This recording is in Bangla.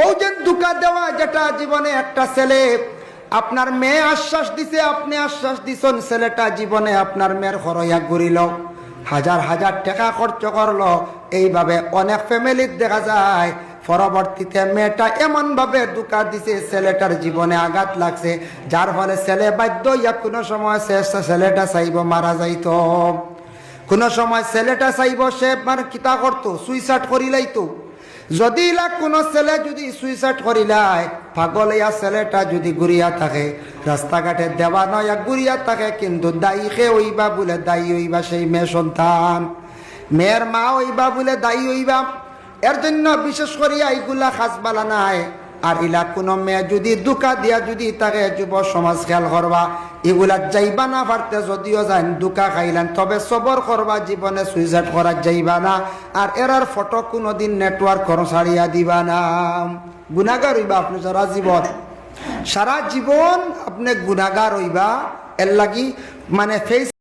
ও যে দুকা দেওয়া, যেটা জীবনে একটা ছেলে আপনার মেয়ে আশ্বাস দিছে, আপনি আশ্বাস দিছেন, ছেলেটা জীবনে আপনার মেয়ের হরইয়া ঘুরিল, হাজার হাজার টাকা খরচ করলো। এইভাবে অনেক ফ্যামিলির দেখা যায় পরবর্তীতে মেয়েটা এমন ভাবে দুকা দিছে, ছেলেটার জীবনে আঘাত লাগছে, যার ফলে ছেলে বাধ্য হইয়া কোনো সময় ছেলেটা চাইব মারা যাইত, কোনো সময় ছেলেটা চাইব সে মানে কিতা করতো, সুইসাইড করিলাইতো। যদি কোনো ছেলে যদি সুইসাইড করিলাই, পাগল ইয়া ছেলেটা যদি ঘুরিয়া থাকে, রাস্তাঘাটে দেওয়া নয় ঘুরিয়া থাকে, কিন্তু দায়ী খে হইবা বলে দায়ী হইবা সেই মেয়ে সন্তান, মেয়ের মা হইবা বলে দায়ী হইবা। এর জন্য বিশেষ করিয়া এইগুলা খাসবালা নাই। আর ইলা কোনো মেয়ে যদি দুকা দিয়া যদি তাকে যুব সমাজ খেয়াল করবা, এগুলা যাইবা না পারতে, যদিও যান দুকা খাইলেন, তবে সবর করবা, জীবনে সুইসাইড করা যাইবা না। আর এরার ফটো কোনোদিন নেটওয়ার্ক ছাড়িয়া দিবা না। গুনাগার হইবা আপনি সারা জীবন আপনি গুনাগার হইবা। এর লাগি মানে ফেস